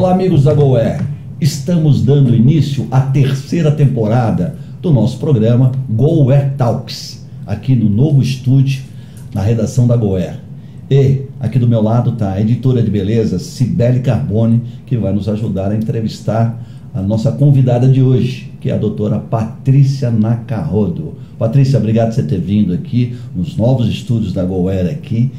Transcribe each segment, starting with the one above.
Olá, amigos da GoAir. Estamos dando início à terceira temporada do nosso programa GoAir Talks, aqui no novo estúdio, na redação da GoAir. E aqui do meu lado está a editora de beleza, Cibele Carbone, que vai nos ajudar a entrevistar a nossa convidada de hoje, que é a doutora Patrícia Nacarrodo. Patrícia, obrigado por você ter vindo aqui nos novos estúdios da GoAir aqui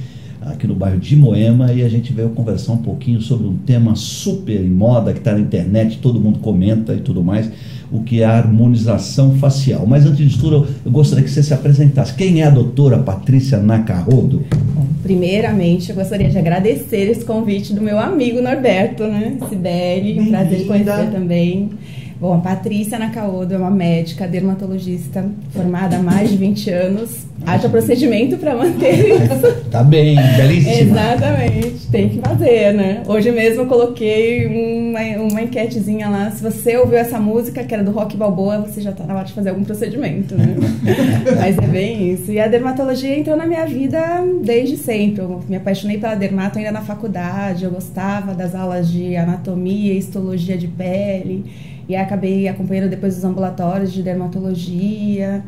no bairro de Moema, e a gente veio conversar um pouquinho sobre um tema super em moda, que está na internet, todo mundo comenta e tudo mais, o que é a harmonização facial. Mas antes de tudo, eu gostaria que você se apresentasse. Quem é a doutora Patrícia Nacarrodo? Bom, primeiramente, eu gostaria de agradecer esse convite do meu amigo Norberto, né? Cibele, prazer em conhecer também. Bom, a Patrícia Nacarrodo é uma médica dermatologista formada há mais de 20 anos. Haja procedimento para manter isso. Tá bem, belíssima. Exatamente, tem que fazer, né? Hoje mesmo eu coloquei uma enquetezinha lá. Se você ouviu essa música, que era do Rock Balboa, você já tá na hora de fazer algum procedimento, né? Mas é bem isso. E a dermatologia entrou na minha vida desde sempre. Eu me apaixonei pela dermato ainda na faculdade. Eu gostava das aulas de anatomia, histologia de pele. E acabei acompanhando depois os ambulatórios de dermatologia.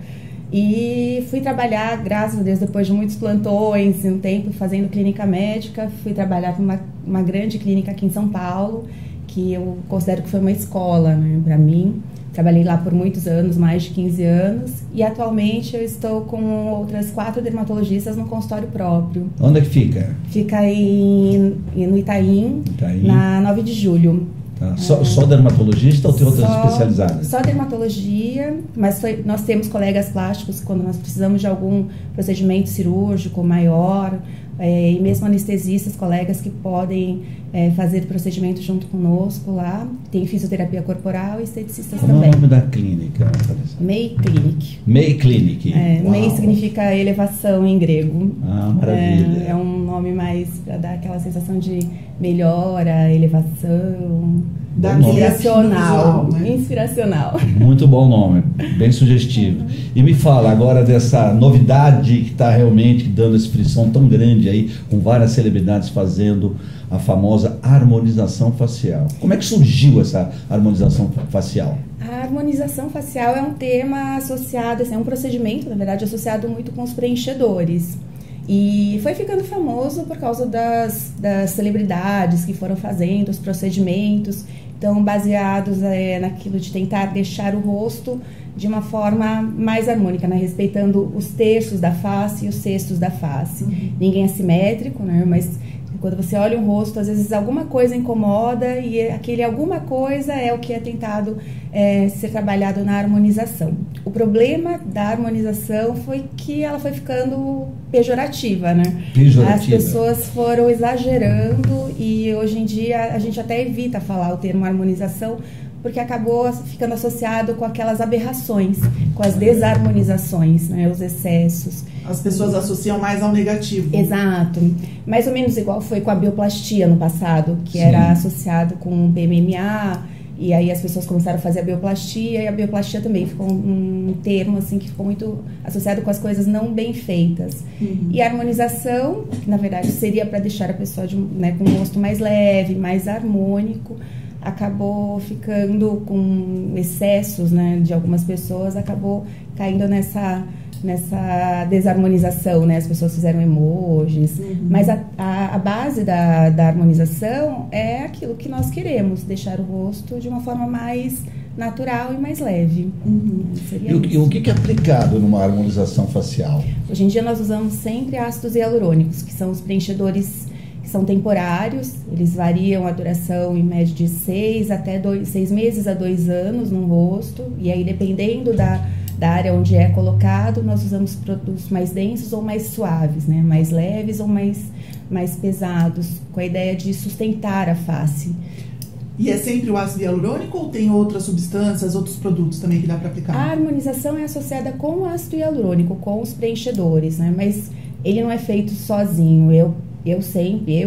E fui trabalhar, graças a Deus, depois de muitos plantões, um tempo fazendo clínica médica. Fui trabalhar para uma grande clínica aqui em São Paulo, que eu considero que foi uma escola, né, para mim. Trabalhei lá por muitos anos, mais de 15 anos. E atualmente eu estou com outras 4 dermatologistas no consultório próprio. Onde é que fica? Fica no Itaim, na 9 de julho. Tá. Só dermatologista ou tem outras especializadas? Só dermatologia, mas nós temos colegas plásticos quando nós precisamos de algum procedimento cirúrgico maior, e mesmo anestesistas, colegas que podem fazer procedimento junto conosco lá. Tem fisioterapia corporal e esteticistas também. Qual é o nome da clínica? May Clinic. May Clinic. May significa elevação em grego. Ah, maravilha. É um nome mais para dar aquela sensação de melhora, elevação, inspiracional, né? Inspiracional. Muito bom nome, bem sugestivo. E me fala agora dessa novidade que está realmente dando essa frição tão grande aí, com várias celebridades fazendo a famosa harmonização facial. Como é que surgiu essa harmonização facial? A harmonização facial é um tema associado, é um procedimento, na verdade, associado muito com os preenchedores. E foi ficando famoso por causa das celebridades que foram fazendo os procedimentos, então baseados naquilo de tentar deixar o rosto de uma forma mais harmônica, né? Respeitando os terços da face e os sextos da face. Ninguém é simétrico, né? Mas quando você olha o rosto, às vezes alguma coisa incomoda e aquele alguma coisa é o que é tentado ser trabalhado na harmonização. O problema da harmonização foi que ela foi ficando pejorativa, né? Pejorativa. As pessoas foram exagerando e hoje em dia a gente até evita falar o termo harmonização, porque acabou ficando associado com aquelas aberrações, com as desarmonizações, né, os excessos. As pessoas associam mais ao negativo. Exato. Mais ou menos igual foi com a bioplastia no passado, que era associado com o PMMA, e aí as pessoas começaram a fazer a bioplastia, e a bioplastia também ficou um termo assim, que ficou muito associado com as coisas não bem feitas. E a harmonização, que na verdade seria para deixar a pessoa com um rosto mais leve, mais harmônico, acabou ficando com excessos, né, de algumas pessoas, acabou caindo nessa desarmonização, né? As pessoas fizeram emojis, mas a base da harmonização é aquilo que nós queremos, deixar o rosto de uma forma mais natural e mais leve. E o que é aplicado numa harmonização facial? Hoje em dia nós usamos sempre ácidos hialurônicos, que são os preenchedores que são temporários, eles variam a duração em média de 6 meses a 2 anos no rosto, e aí dependendo da área onde é colocado, nós usamos produtos mais densos ou mais suaves, né? Mais leves ou mais pesados, com a ideia de sustentar a face. E é sempre o ácido hialurônico ou tem outras substâncias, outros produtos também que dá para aplicar? A harmonização é associada com o ácido hialurônico, com os preenchedores, né? Mas ele não é feito sozinho. Eu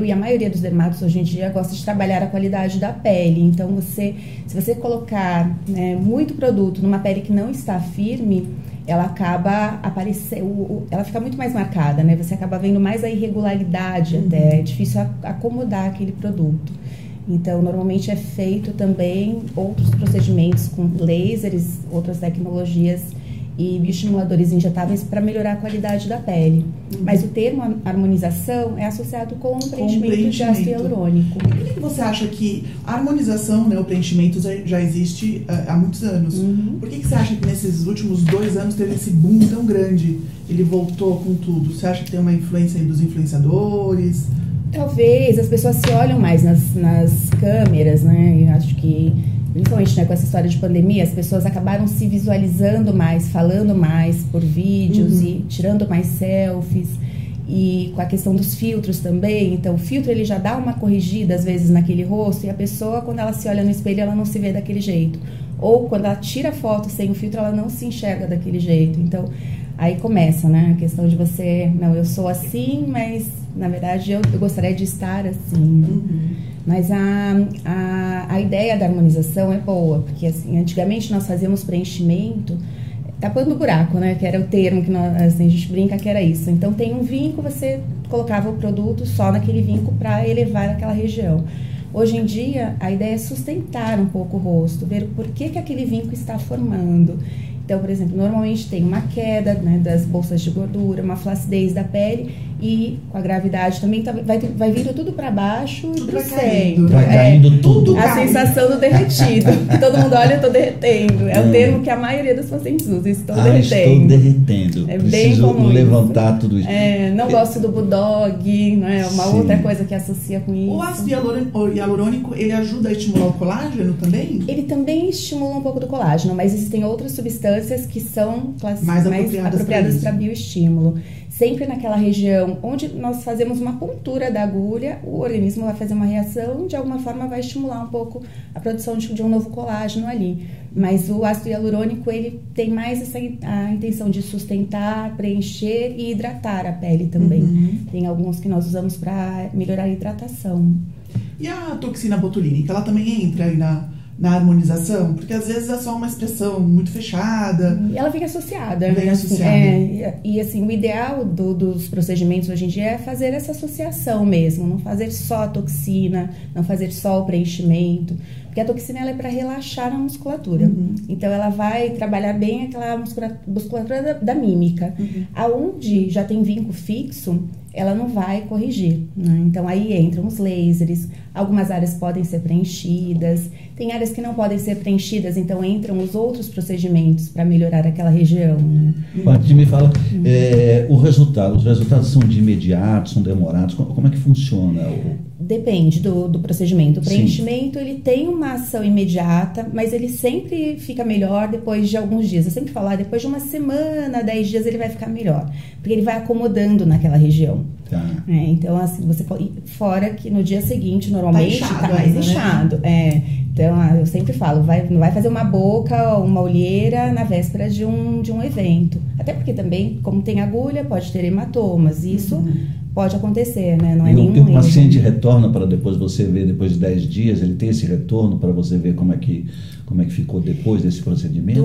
e a maioria dos dermatos hoje em dia gosta de trabalhar a qualidade da pele. Então, se você colocar, né, muito produto numa pele que não está firme, ela acaba aparecendo, ela fica muito mais marcada, né? Você acaba vendo mais a irregularidade até, é difícil acomodar aquele produto. Então, normalmente é feito também outros procedimentos com lasers, outras tecnologias e bioestimuladores injetáveis para melhorar a qualidade da pele. Mas o termo harmonização é associado com o preenchimento de ácido hialurônico. E por que você acha que a harmonização, né, o preenchimento já existe há muitos anos? Por que você acha que nesses últimos 2 anos teve esse boom tão grande? Ele voltou com tudo. Você acha que tem uma influência aí dos influenciadores? Talvez as pessoas se olham mais nas câmeras, né? Eu acho que, principalmente, né, com essa história de pandemia, as pessoas acabaram se visualizando mais, falando mais por vídeos e tirando mais selfies. E com a questão dos filtros também. Então, o filtro ele já dá uma corrigida, às vezes, naquele rosto. E a pessoa, quando ela se olha no espelho, ela não se vê daquele jeito. Ou, quando ela tira foto sem o filtro, ela não se enxerga daquele jeito. Então, aí começa, né? A questão de você... Não, eu sou assim, mas, na verdade, eu gostaria de estar assim. Mas a ideia da harmonização é boa, porque assim, antigamente nós fazíamos preenchimento tapando o buraco, né? Que era o termo que nós, assim, a gente brinca que era isso. Então tem um vinco, você colocava o produto só naquele vinco para elevar aquela região. Hoje em dia, a ideia é sustentar um pouco o rosto, ver o porquê que aquele vinco está formando. Então, por exemplo, normalmente tem uma queda, né, das bolsas de gordura, uma flacidez da pele e com a gravidade também vai vindo tudo para baixo e para o centro. Vai caindo tudo. A sensação do derretido. Todo mundo olha, eu estou derretendo. É o termo que a maioria dos pacientes usa. Estou derretendo. Estou derretendo. É Preciso bem comum levantar isso. tudo isso. Não gosto do bulldog, não é uma Sim. outra coisa que associa com isso. O ácido hialurônico, ele ajuda a estimular o colágeno também? Ele também estimula um pouco do colágeno, mas existem outras substâncias que são mais apropriadas para bioestímulo. Sempre naquela região onde nós fazemos uma pontura da agulha, o organismo vai fazer uma reação e de alguma forma vai estimular um pouco a produção de um novo colágeno ali. Mas o ácido hialurônico, ele tem mais a intenção de sustentar, preencher e hidratar a pele também. Tem alguns que nós usamos para melhorar a hidratação. E a toxina botulínica, ela também entra aí na harmonização? Porque às vezes é só uma expressão muito fechada. E ela vem associada. Vem associada. E assim, o ideal dos procedimentos hoje em dia é fazer essa associação mesmo, não fazer só a toxina, não fazer só o preenchimento. Porque a toxina ela é para relaxar a musculatura. Então ela vai trabalhar bem aquela musculatura da mímica. Aonde já tem vinco fixo, ela não vai corrigir, né? Então aí entram os lasers, algumas áreas podem ser preenchidas, tem áreas que não podem ser preenchidas, então entram os outros procedimentos para melhorar aquela região, né? Paty, me fala, os resultados são de imediato, são demorados, como é que funciona? Depende do procedimento. O preenchimento, ele tem uma ação imediata, mas ele sempre fica melhor depois de alguns dias. Eu sempre falo, depois de uma semana, 10 dias, ele vai ficar melhor. Porque ele vai acomodando naquela região. Tá. Então, assim, fora que no dia seguinte, normalmente, tá mais ainda, inchado. Né? Então, eu sempre falo, não vai fazer uma boca, uma olheira na véspera de um evento. Até porque também, como tem agulha, pode ter hematomas. Isso pode acontecer, né? Não é nenhum erro. O paciente retorna para depois você ver, depois de 10 dias, ele tem esse retorno para você ver como é que ficou depois desse procedimento?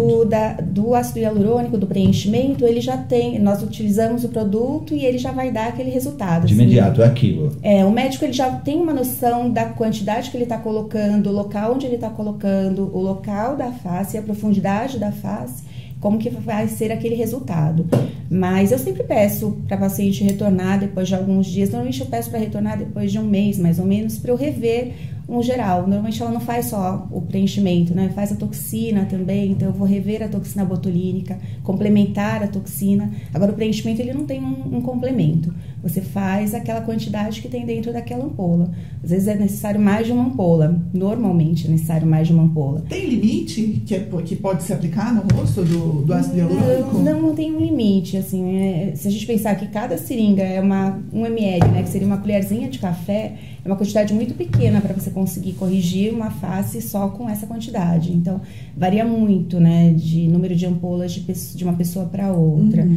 Do ácido hialurônico, do preenchimento, ele já tem, nós utilizamos o produto e ele já vai dar aquele resultado. De imediato, é aquilo. O médico ele já tem uma noção da quantidade que ele está colocando, o local onde ele está colocando, o local da face, a profundidade da face, como que vai ser aquele resultado. Mas eu sempre peço para a paciente retornar depois de alguns dias. Normalmente eu peço para retornar depois de um mês, mais ou menos, para eu rever um geral. Normalmente ela não faz só o preenchimento, né? Faz a toxina também, então eu vou rever a toxina botulínica, complementar a toxina. Agora o preenchimento ele não tem um complemento. Você faz aquela quantidade que tem dentro daquela ampola. Às vezes é necessário mais de uma ampola. Normalmente é necessário mais de uma ampola. Tem limite que pode se aplicar no rosto do ácido hialurônico? Não tem um limite, assim. Se a gente pensar que cada seringa é 1 ml, né, que seria uma colherzinha de café, é uma quantidade muito pequena para você conseguir corrigir uma face só com essa quantidade. Então, varia muito, né, de número de ampolas de uma pessoa para outra.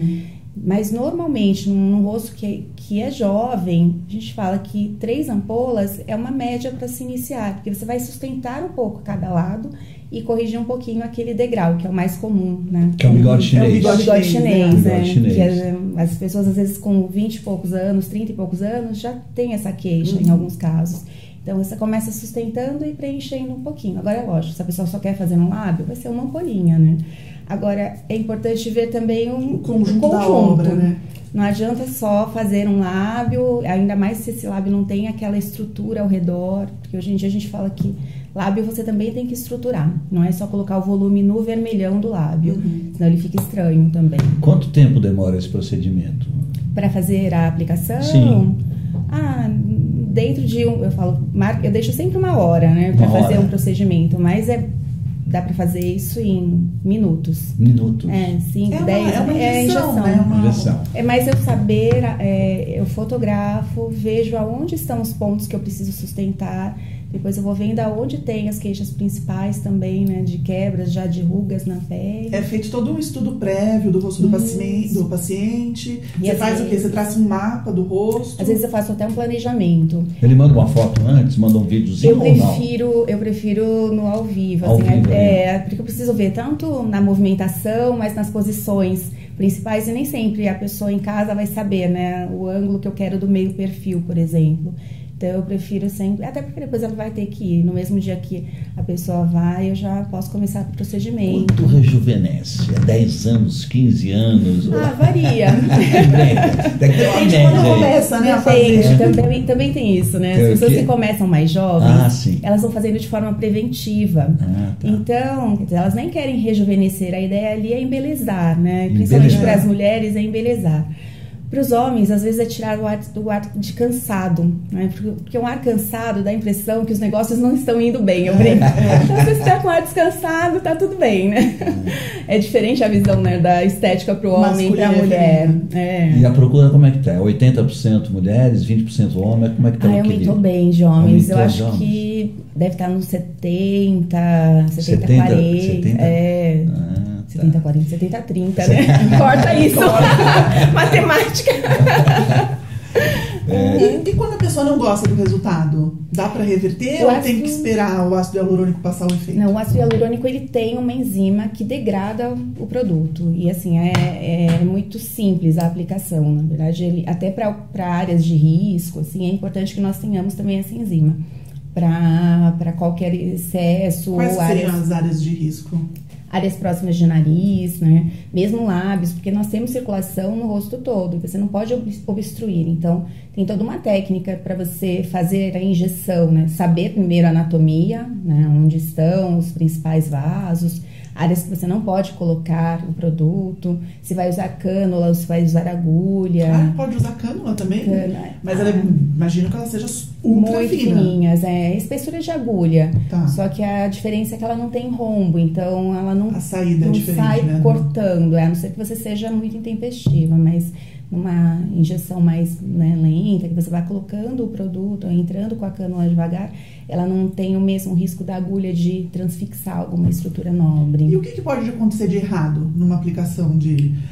Mas, normalmente, num rosto que é jovem, a gente fala que 3 ampolas é uma média para se iniciar, porque você vai sustentar um pouco cada lado e corrigir um pouquinho aquele degrau, que é o mais comum, né? Que é o bigode chinês. É o bigode chinês, né? Bigode chinês. Que as pessoas, às vezes, com 20 e poucos anos, 30 e poucos anos, já tem essa queixa em alguns casos. Então você começa sustentando e preenchendo um pouquinho. Agora é lógico, se a pessoa só quer fazer no lábio, vai ser uma ampolinha, né? Agora é importante ver também o conjunto da obra, né? Não adianta só fazer um lábio, ainda mais se esse lábio não tem aquela estrutura ao redor, porque hoje em dia a gente fala que lábio você também tem que estruturar, não é só colocar o volume no vermelhão do lábio, senão ele fica estranho também. Quanto tempo demora esse procedimento? Para fazer a aplicação? Sim. Dentro de eu deixo sempre 1 hora, né, para fazer um procedimento, mas dá para fazer isso em minutos. 5, 10. É uma injeção, né? Injeção. É mais eu saber, eu fotografo, vejo aonde estão os pontos que eu preciso sustentar. Depois eu vou vendo aonde tem as queixas principais também, né? De quebras, já de rugas na pele. É feito todo um estudo prévio do rosto do paciente. E você faz o quê? Você traça um mapa do rosto? Às vezes eu faço até um planejamento. Ele manda uma foto antes, manda um videozinho ou não? Eu prefiro no ao vivo. Ao vivo, porque eu preciso ver tanto na movimentação, mas nas posições principais. E nem sempre a pessoa em casa vai saber, né? O ângulo que eu quero do meio perfil, por exemplo. Então eu prefiro sempre, até porque depois ela vai ter que ir, no mesmo dia que a pessoa vai, eu já posso começar o procedimento. Quanto rejuvenesce? É 10 anos, 15 anos? Varia. Depende de quando começa, né? Também tem isso, né? As pessoas que começam mais jovens, elas vão fazendo de forma preventiva. Então, elas nem querem rejuvenescer, a ideia ali é embelezar, né? Principalmente para as mulheres é embelezar. Para os homens, às vezes é tirar o ar de cansado, né? Porque um ar cansado dá a impressão que os negócios não estão indo bem, eu brinco. Então, se você está com o ar descansado, tá tudo bem, né? É diferente a visão, né, da estética para o homem e para a mulher. E a procura como é que tá? 80% mulheres, 20% homens, como é que tá o equilíbrio? Aumentou bem de homens, eu acho que deve estar nos 70, 40. 70, 40, 70, 30, né? Corta isso. Matemática. E quando a pessoa não gosta do resultado? Dá para reverter ou tem que esperar o ácido hialurônico passar o efeito? Não, o ácido hialurônico ele tem uma enzima que degrada o produto. E assim, é muito simples a aplicação. Na verdade, até para áreas de risco, assim, é importante que nós tenhamos também essa enzima. Para qualquer excesso. Quais seriam as áreas de risco? Áreas próximas de nariz, né? Mesmo lábios, porque nós temos circulação no rosto todo, você não pode obstruir. Então, tem toda uma técnica para você fazer a injeção, né? Saber primeiro a anatomia, né? Onde estão os principais vasos, áreas que você não pode colocar o produto, se vai usar cânula ou se vai usar agulha. Pode usar cânula também? Mas imagino que ela seja ultra muito fina. Fininhas, espessura de agulha. Só que a diferença é que ela não tem rombo, então ela não, a saída não é diferente, sai né? cortando, a não ser que você seja muito intempestiva, mas numa injeção mais, né, lenta, que você vai colocando o produto, entrando com a cânula devagar, ela não tem o mesmo risco da agulha de transfixar alguma estrutura nobre. E o que pode acontecer de errado numa aplicação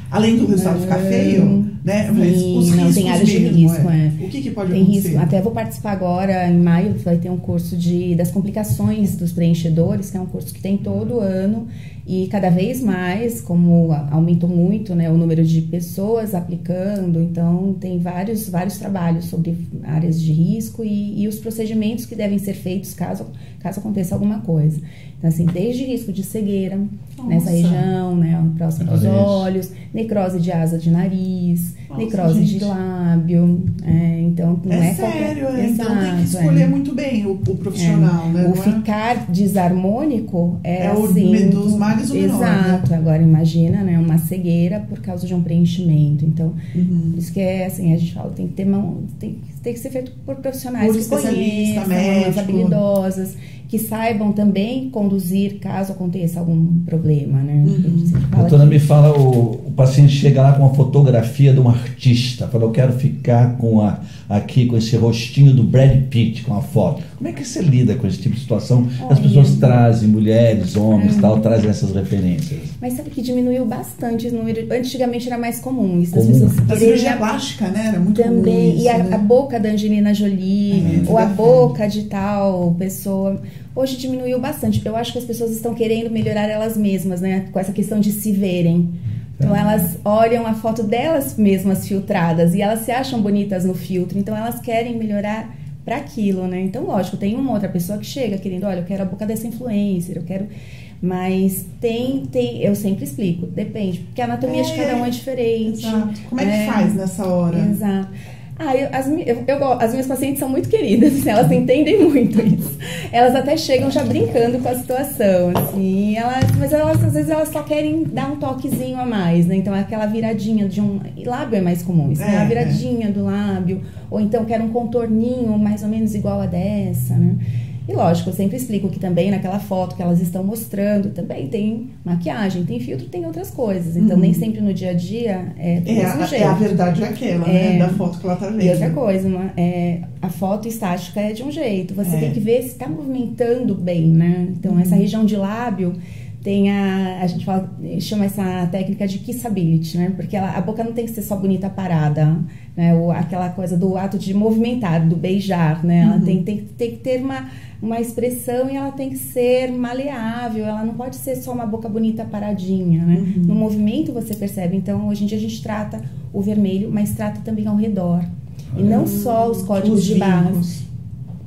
além do resultado ficar feio, né? Mas os riscos tem áreas de risco, O que pode tem acontecer? Risco. Até vou participar agora, em maio, vai ter um curso das complicações dos preenchedores, que é um curso que tem todo ano, e cada vez mais, como aumentou muito, né, o número de pessoas aplicando, então tem vários trabalhos sobre áreas de risco e os procedimentos que devem ser feitos caso aconteça alguma coisa. Então, assim, desde risco de cegueira nessa região, né, próximo dos olhos, necrose de asa de nariz, necrose de lábio. Então, não é sério, qualquer... Então tem que escolher muito bem o profissional, né? O ficar desarmônico assim, dos males o menor. Exato. Né? Agora, imagina, né, uma cegueira por causa de um preenchimento. Então, por isso que assim, a gente fala, tem que ser feito por profissionais que conheçam, mais habilidosas, que saibam também conduzir caso aconteça algum problema, né? Doutora, me fala, o paciente chega lá com uma fotografia de um artista, fala, eu quero ficar aqui com esse rostinho do Brad Pitt, com a foto. Como é que você lida com esse tipo de situação? As pessoas trazem, mulheres, homens, trazem essas referências. Mas sabe que diminuiu bastante o número, antigamente era mais comum isso, as pessoas a cirurgia plástica, né? Era muito também, isso, e a boca da Angelina Jolie, ou a boca de tal pessoa... Hoje diminuiu bastante. Eu acho que as pessoas estão querendo melhorar elas mesmas, né? Com essa questão de se verem. Então, elas olham a foto delas mesmas filtradas e elas se acham bonitas no filtro. Então, elas querem melhorar para aquilo, né? Então, lógico, tem uma outra pessoa que chega querendo, olha, eu quero a boca dessa influencer, eu quero... Mas eu sempre explico, depende, porque a anatomia de cada um é diferente. Exato. Como é que faz nessa hora? Exato. As minhas pacientes são muito queridas, assim, elas entendem muito isso. Elas até chegam já brincando com a situação, assim, mas elas, às vezes elas só querem dar um toquezinho a mais, né? Então aquela viradinha de um lábio é mais comum, isso, né? A viradinha do lábio, ou então quero um contorninho mais ou menos igual a dessa, né? E lógico, eu sempre explico que também naquela foto que elas estão mostrando, também tem maquiagem, tem filtro, tem outras coisas. Então, nem sempre no dia a dia é do mesmo jeito. A verdade é aquela, né? Da foto que ela tá vendo. E outra coisa, a foto estática é de um jeito. Você tem que ver se está movimentando bem, né? Então, essa região de lábio tem a gente chama essa técnica de kissability, né? Porque a boca não tem que ser só bonita parada, né? Aquela coisa do ato de movimentar, do beijar, né? Ela tem que ter uma expressão e ela tem que ser maleável, ela não pode ser só uma boca bonita paradinha, né? No movimento você percebe. Então, hoje em dia a gente trata o vermelho, mas trata também ao redor. E não só os códigos de barras,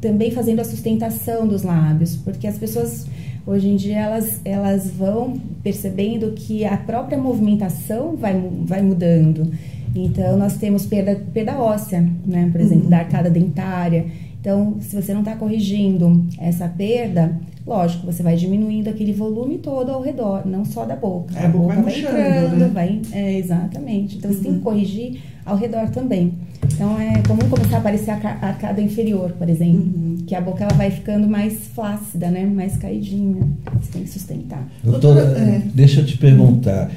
também fazendo a sustentação dos lábios, porque as pessoas... Hoje em dia elas vão percebendo que a própria movimentação vai mudando. Então, nós temos perda óssea, né? Por exemplo, da arcada dentária. Então, se você não está corrigindo essa perda, lógico, você vai diminuindo aquele volume todo ao redor, não só da boca. A boca vai entrando, né? Exatamente. Então, você tem que corrigir ao redor também. Então, é comum começar a aparecer a arcada inferior, por exemplo, que a boca ela vai ficando mais flácida, né? Mais caidinha. Você tem que sustentar. Doutora, deixa eu te perguntar.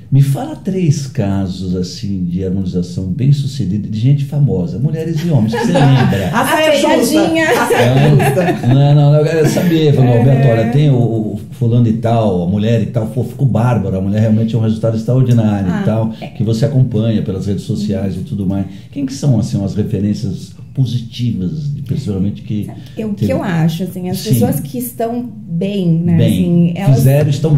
Me fala 3 casos assim de harmonização bem sucedida de gente famosa, mulheres e homens, que você lembra? A pegadinha! Não, eu quero saber. Roberto, olha, tem o fulano e tal, a mulher e tal, ficou bárbaro, a mulher realmente é um resultado extraordinário e tal, que você acompanha pelas redes sociais e tudo mais. Quem que são, assim, as referências positivas, pessoalmente, que... O que eu acho, assim, as pessoas que estão bem, né? Bem, assim, elas estão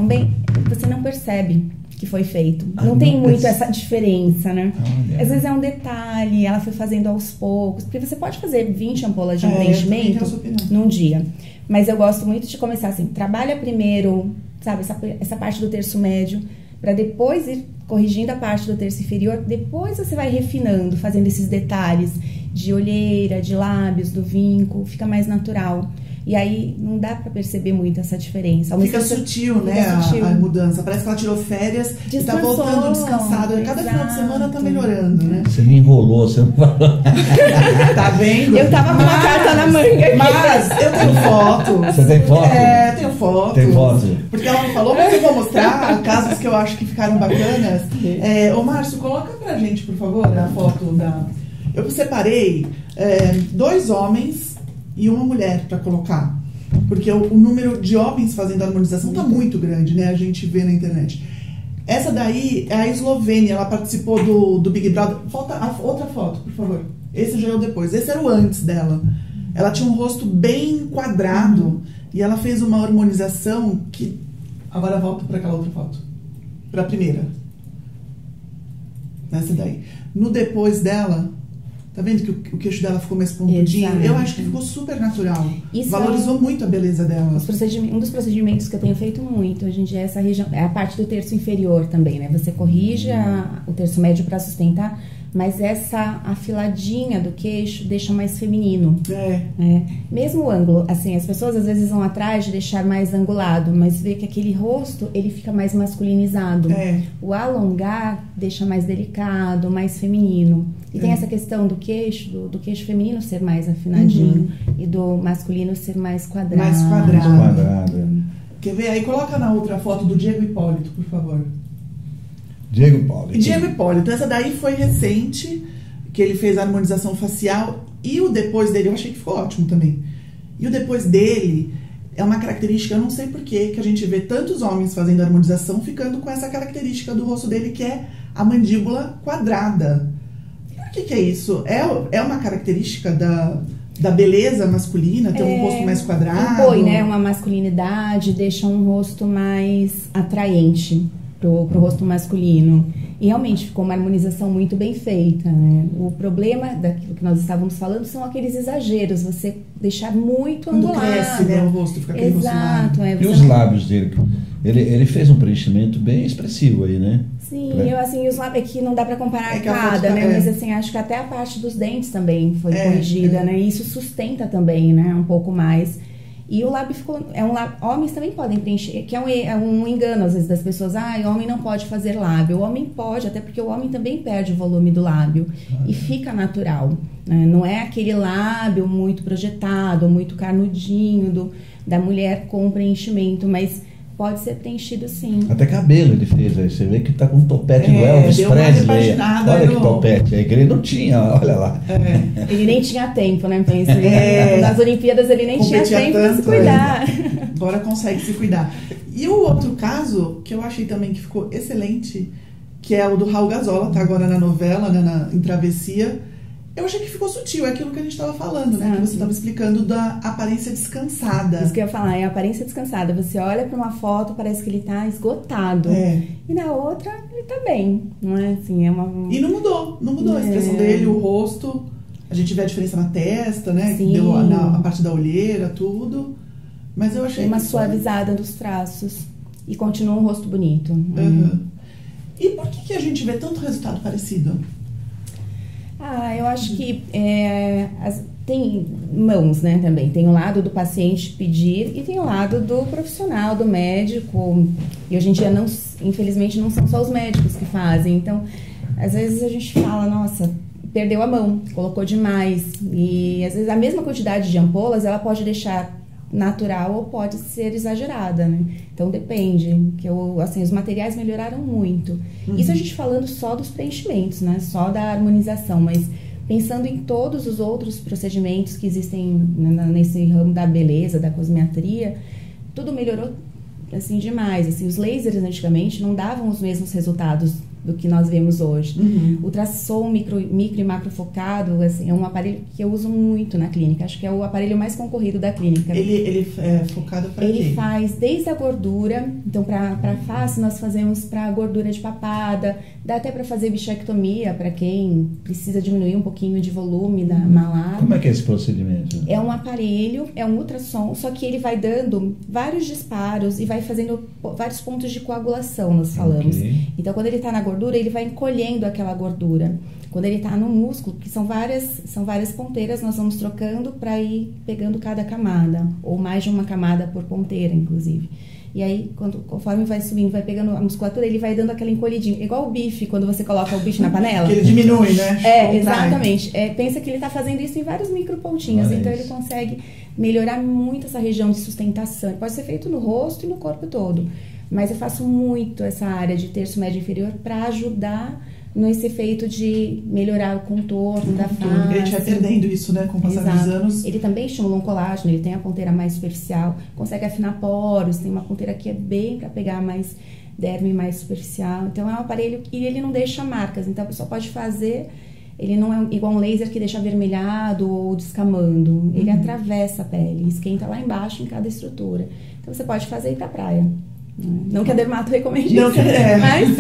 bem, você não percebe que foi feito. Não tem muito essa diferença, né? Às vezes é um detalhe, ela foi fazendo aos poucos, porque você pode fazer 20 ampolas de preenchimento num dia. Mas eu gosto muito de começar assim, trabalha primeiro, sabe, essa parte do terço médio, para depois ir corrigindo a parte do terço inferior, depois você vai refinando, fazendo esses detalhes de olheira, de lábios, do vinco, fica mais natural. E aí não dá pra perceber muito essa diferença. Fica sutil, né, a mudança. Parece que ela tirou férias e tá voltando descansada. Cada final de semana tá melhorando, né? Você me enrolou, você não falou. Tá vendo? Eu tava com uma carta na manga aqui. Mas eu tenho foto. Você tem foto? Eu tenho foto. Tem foto? Porque ela não falou, mas eu vou mostrar casos que eu acho que ficaram bacanas. Ô, Márcio, coloca pra gente, por favor, a foto da... Eu separei 2 homens e uma mulher para colocar, porque o número de homens fazendo harmonização está muito grande, né? A gente vê na internet. Essa daí é a Eslovênia, ela participou do Big Brother. Falta a outra foto, por favor. Esse já é o depois. Esse era o antes dela. Ela tinha um rosto bem quadrado e ela fez uma harmonização que... Agora volta para aquela outra foto. Para a primeira. Essa daí. No depois dela... Tá vendo que o queixo dela ficou mais pontudinho? Exato. Eu acho que ficou super natural. Valorizou muito a beleza dela. Um dos procedimentos que eu tenho feito muito hoje em dia é essa região, é a parte do terço inferior também, né? Você corrige o terço médio para sustentar, mas essa afiladinha do queixo deixa mais feminino. Mesmo o ângulo, assim, as pessoas às vezes vão atrás de deixar mais angulado, mas vê que aquele rosto, ele fica mais masculinizado. O alongar deixa mais delicado, mais feminino. E tem essa questão do queixo feminino ser mais afinadinho e do masculino ser mais quadrado. Mais quadrado. Quer ver? Aí coloca na outra foto do Diego Hipólito, por favor. Diego Hipólito. Essa daí foi recente, que ele fez a harmonização facial. E o depois dele, eu achei que ficou ótimo também. E o depois dele é uma característica, eu não sei porquê, que a gente vê tantos homens fazendo harmonização ficando com essa característica do rosto dele, que é a mandíbula quadrada. O que é isso? É uma característica da beleza masculina, ter um rosto mais quadrado? Impõe, né? Uma masculinidade, deixa um rosto mais atraente. pro rosto masculino. E realmente ficou uma harmonização muito bem feita, né? O problema daquilo que nós estávamos falando são aqueles exageros, você deixar muito quando angulado. cresce, né, o rosto, fica aquele Exato, rosto E os lábios dele? Ele fez um preenchimento bem expressivo aí, né? Sim, eu assim, os lábios aqui não dá pra comparar cada, né? Mas assim, acho que até a parte dos dentes também foi corrigida, né? E isso sustenta também, né? Um pouco mais. E o lábio ficou... homens também podem preencher, que é um engano às vezes das pessoas. Homem não pode fazer lábio. O homem pode, até porque o homem também perde o volume do lábio. E fica natural, né? Não é aquele lábio muito projetado, muito carnudinho da mulher com preenchimento, mas pode ser preenchido sim. Até cabelo ele fez aí. Você vê que tá com um topete do Elvis Presley. Olha que topete aí, que ele não tinha, olha lá. Ele nem tinha tempo, né? Nas Olimpíadas ele nem tinha tempo para se cuidar. Agora consegue se cuidar. E o outro caso, que eu achei também que ficou excelente, que é o do Raul Gazola, tá agora na novela, né, em Travessia. Eu achei que ficou sutil, é aquilo que a gente estava falando, né? Que você estava explicando da aparência descansada. Isso que eu ia falar, é a aparência descansada. Você olha para uma foto, parece que ele tá esgotado. E na outra, ele tá bem. Não é assim, é uma... E não mudou a expressão dele, o rosto. A gente vê a diferença na testa, né? Sim. Deu a parte da olheira, tudo. Mas eu achei... Tem uma suavizada dos traços. E continua um rosto bonito. E por que a gente vê tanto resultado parecido? Eu acho que tem mãos, né, também. Tem o lado do paciente pedir e tem o lado do profissional, do médico. E hoje em dia, infelizmente, não são só os médicos que fazem. Então, às vezes a gente fala, nossa, perdeu a mão, colocou demais. E às vezes a mesma quantidade de ampolas, ela pode deixar natural ou pode ser exagerada, né? Então depende, que os materiais melhoraram muito. Isso a gente falando só dos preenchimentos, né? Só da harmonização, mas pensando em todos os outros procedimentos que existem nesse ramo da beleza, da cosmetria, tudo melhorou assim demais. Assim, os lasers antigamente não davam os mesmos resultados do que nós vemos hoje. O ultrassom micro e macro focado, assim, é um aparelho que eu uso muito na clínica. Acho que é o aparelho mais concorrido da clínica. Ele é focado para quê? Ele faz desde a gordura. Então, para face, nós fazemos para gordura de papada. Dá até para fazer bichectomia para quem precisa diminuir um pouquinho de volume da malária. Como é que é esse procedimento? É um aparelho, é um ultrassom, só que ele vai dando vários disparos e vai fazendo vários pontos de coagulação, nós falamos. Então, quando ele está na gordura, ele vai encolhendo aquela gordura. Quando ele está no músculo, que são várias ponteiras, nós vamos trocando para ir pegando cada camada, ou mais de uma camada por ponteira, inclusive. E aí, conforme vai subindo, vai pegando a musculatura, ele vai dando aquela encolhidinha. Igual o bife, quando você coloca o bife na panela. Que ele diminui, né? Exatamente. Pensa que ele está fazendo isso em vários micropontinhos. Então, ele consegue melhorar muito essa região de sustentação. Pode ser feito no rosto e no corpo todo. Mas eu faço muito essa área de terço médio inferior para ajudar nesse efeito de melhorar o contorno da face. A gente vai perdendo isso, né, com o passar dos anos. Ele também estimula um colágeno, ele tem a ponteira mais superficial, consegue afinar poros, tem uma ponteira que é bem para pegar mais derme mais superficial. Então é um aparelho que ele não deixa marcas, então a pessoa pode fazer, ele não é igual um laser que deixa avermelhado ou descamando, ele atravessa a pele, esquenta lá embaixo em cada estrutura. Então você pode fazer e ir pra praia. Não que a dermato recomende isso, mas...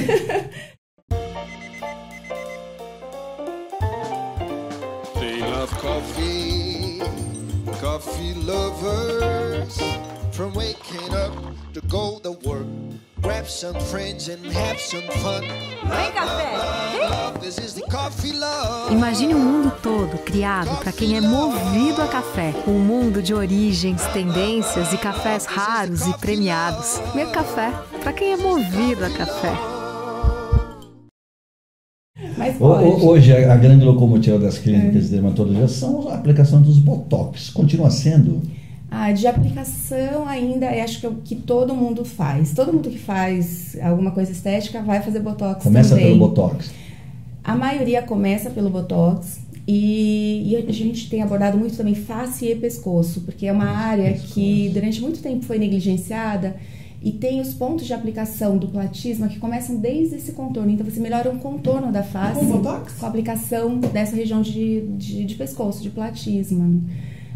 Coffee lovers, from waking up to go to work, grab some friends and have some fun. Vem, café! This is the coffee love. Imagine um mundo todo criado para quem é movido a café. Um mundo de origens, tendências e cafés raros e premiados. Meu café, para quem é movido a café. Hoje, a grande locomotiva das clínicas de dermatologia são a aplicação dos botox. Continua sendo? De aplicação ainda, acho que é o que todo mundo faz. Todo mundo que faz alguma coisa estética vai fazer botox Começa também. pelo botox? A maioria começa pelo botox. E a gente tem abordado muito também face e pescoço, porque é uma área que durante muito tempo foi negligenciada. E tem os pontos de aplicação do platisma que começam desde esse contorno. Então, você melhora o contorno da face com botox? Com a aplicação dessa região de pescoço, de platisma.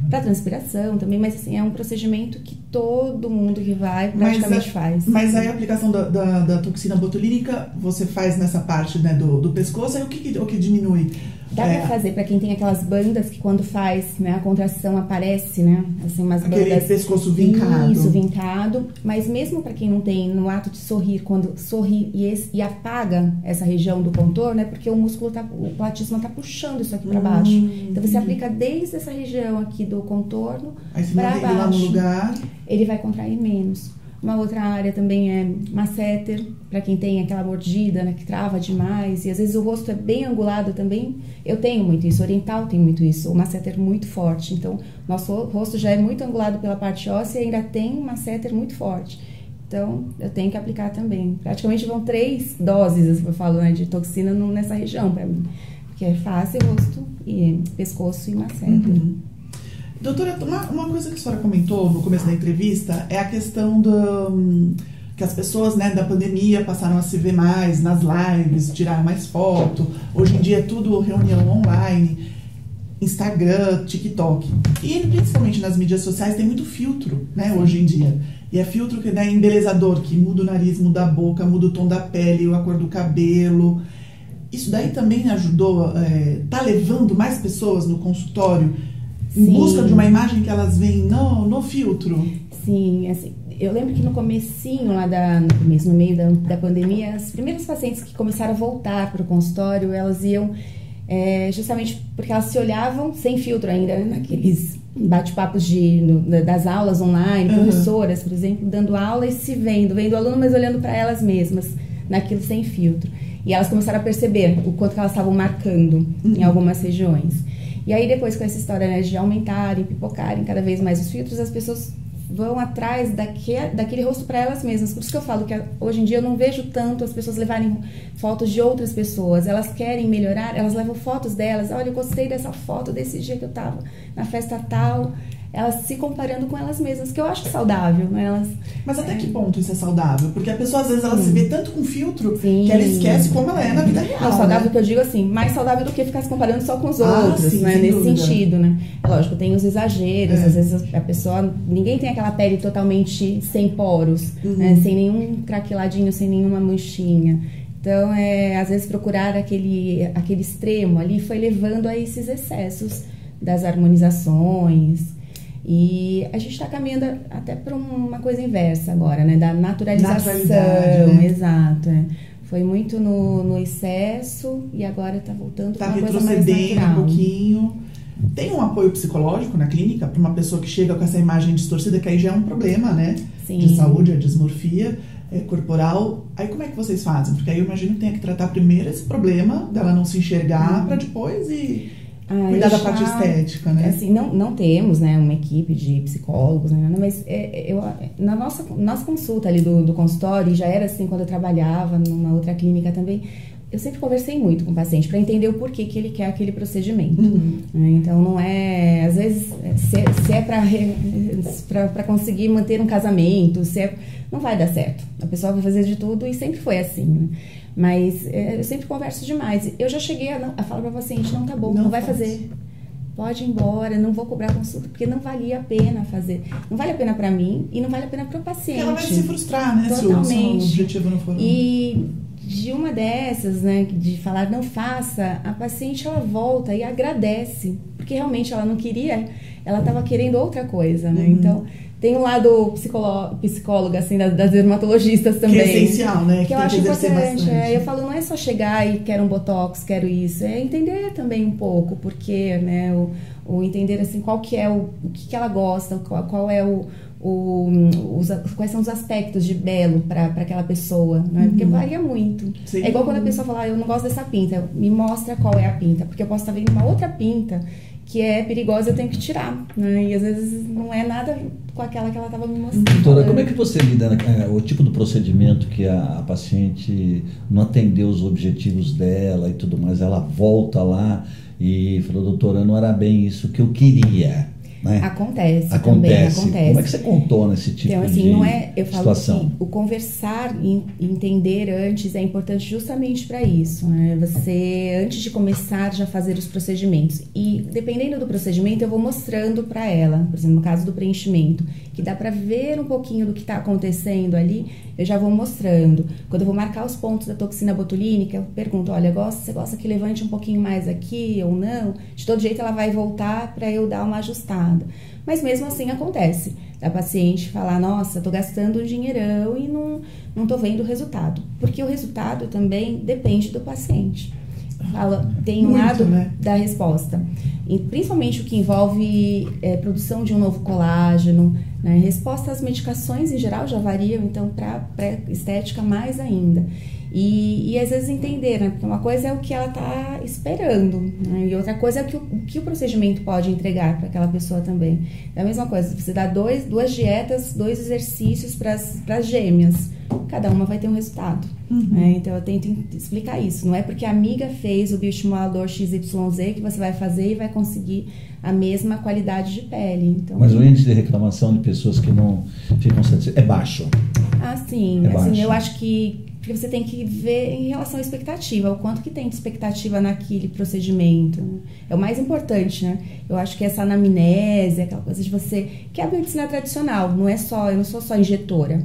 Para transpiração também, mas assim, é um procedimento que todo mundo que vai praticamente faz. Mas aí a aplicação da toxina botulínica você faz nessa parte, né, do pescoço, aí o que diminui? Dá pra fazer para quem tem aquelas bandas que quando faz, né, a contração aparece, né, assim, umas bandas... Aquele pescoço vincado. Isso, vincado. Mas mesmo para quem não tem, no ato de sorrir, quando sorri e apaga essa região do contorno, é porque o músculo, o platíssimo tá puxando isso aqui para baixo. Então você aplica desde essa região aqui do contorno para baixo. Lá no lugar. Ele vai contrair menos. Uma outra área também é masseter, para quem tem aquela mordida, né, que trava demais, e às vezes o rosto é bem angulado também. Eu tenho muito isso, oriental tem muito isso, o masseter muito forte. Então, nosso rosto já é muito angulado pela parte óssea e ainda tem um masseter muito forte. Então, eu tenho que aplicar também. Praticamente vão 3 doses, eu falo, né, de toxina nessa região para mim. Porque é face, rosto, e pescoço e masseter. Uhum. Doutora, uma coisa que a senhora comentou no começo da entrevista é a questão que as pessoas, né, da pandemia passaram a se ver mais nas lives, tirar mais foto. Hoje em dia é tudo reunião online, Instagram, TikTok. E principalmente nas mídias sociais tem muito filtro, né, hoje em dia. E é filtro que é embelezador, que muda o nariz, muda a boca, muda o tom da pele, a cor do cabelo. Isso daí também ajudou, tá levando mais pessoas no consultório em busca de uma imagem que elas veem no filtro? Sim, assim, eu lembro que no comecinho lá no meio da pandemia, as primeiras pacientes que começaram a voltar para o consultório, elas iam justamente porque elas se olhavam sem filtro ainda, né, naqueles bate-papos das aulas online, professoras, por exemplo, dando aula e se vendo o aluno, mas olhando para elas mesmas, naquilo sem filtro. E elas começaram a perceber o quanto que elas estavam marcando em algumas regiões. E aí depois com essa história, né, de aumentarem, pipocarem cada vez mais os filtros, as pessoas vão atrás daquele rosto para elas mesmas. Por isso que eu falo que hoje em dia eu não vejo tanto as pessoas levarem fotos de outras pessoas. Elas querem melhorar, elas levam fotos delas. Olha, eu gostei dessa foto desse dia que eu tava na festa tal. Elas se comparando com elas mesmas, que eu acho saudável, né? Mas até que ponto isso é saudável? Porque a pessoa, às vezes, ela se vê tanto com filtro que ela esquece como ela é na vida real. Não, saudável, né? Que eu digo assim, mais saudável do que ficar se comparando só com os outros, sim, né? Nesse dúvida. Sentido, né? Lógico, tem os exageros, às vezes a pessoa... Ninguém tem aquela pele totalmente sem poros, né? Sem nenhum craqueladinho, sem nenhuma manchinha. Então, às vezes, procurar aquele extremo ali foi levando a esses excessos das harmonizações. E a gente está caminhando até para uma coisa inversa agora, né? Da naturalização. Né? Exato. Foi muito no excesso e agora está voltando para uma coisa mais natural. Um pouquinho. Tem um apoio psicológico na clínica para uma pessoa que chega com essa imagem distorcida, que aí já é um problema, né? Sim. De saúde, a dismorfia corporal. Aí como é que vocês fazem? Porque aí eu imagino que tem que tratar primeiro esse problema dela não se enxergar para depois cuidar da parte estética, né? Assim, não temos, né, uma equipe de psicólogos, né, mas na nossa consulta ali do consultório, já era assim quando eu trabalhava numa outra clínica também, eu sempre conversei muito com o paciente para entender o porquê que ele quer aquele procedimento. Né? Então, não é... Às vezes, se é para conseguir manter um casamento, não vai dar certo. A pessoa vai fazer de tudo e sempre foi assim, né? Mas eu sempre converso demais. Eu já cheguei a falar para o paciente, não tá bom, não vai fazer. Pode ir embora, não vou cobrar consulta, porque não valia a pena fazer. Não vale a pena para mim e não vale a pena para o paciente. Ela vai se frustrar, né? Totalmente. Se o objetivo não for... E de uma dessas, né, de falar não faça, a paciente ela volta e agradece, porque realmente ela não queria, ela estava querendo outra coisa, né? Então... Tem um lado psicóloga, assim, das dermatologistas também. Que é essencial, né? Que eu acho importante. Eu falo, não é só chegar e quero um botox, quero isso. É entender também um pouco, porque, né? O entender, assim, qual que é o que ela gosta, qual é quais são os aspectos de belo para aquela pessoa, né? Porque varia muito. Sim. É igual quando a pessoa fala, eu não gosto dessa pinta, me mostra qual é a pinta, porque eu posso estar vendo uma outra pinta que é perigosa, eu tenho que tirar, né? E às vezes não é nada com aquela que ela estava me mostrando. Doutora, como é que você lida o tipo do procedimento que a paciente não atendeu os objetivos dela e tudo mais, ela volta lá e falou, doutora, não era bem isso que eu queria. Né? Acontece. Também acontece. Como é que você contorna esse tipo então, assim, de não é, eu falo situação? Que o conversar e entender antes é importante justamente para isso, né? Você, antes de começar, já fazer os procedimentos. E, dependendo do procedimento, eu vou mostrando para ela, por exemplo, no caso do preenchimento, que dá para ver um pouquinho do que está acontecendo ali, eu já vou mostrando. Quando eu vou marcar os pontos da toxina botulínica, eu pergunto, olha, você gosta que levante um pouquinho mais aqui ou não? De todo jeito, ela vai voltar para eu dar uma ajustada. Mas mesmo assim acontece, da paciente falar, nossa, tô gastando um dinheirão e não tô vendo o resultado. Porque o resultado também depende do paciente. Tem um lado, né, da resposta. E principalmente o que envolve produção de um novo colágeno, né? Resposta às medicações em geral já variam, então para estética mais ainda. E às vezes entender, né? Porque uma coisa é o que ela está esperando, né? E outra coisa é o que o procedimento pode entregar para aquela pessoa também. É a mesma coisa, você dá duas dietas, 2 exercícios para as gêmeas, cada uma vai ter um resultado. Né? Então eu tento explicar isso. Não é porque a amiga fez o bioestimulador XYZ que você vai fazer e vai conseguir a mesma qualidade de pele. Então, mas o índice de reclamação de pessoas que não ficam satisfeitas é baixo? Sim. Assim, eu acho que porque você tem que ver em relação à expectativa, o quanto que tem de expectativa naquele procedimento. É o mais importante, né? Eu acho que essa anamnese, aquela coisa de você... Que é a medicina tradicional, eu não sou só injetora,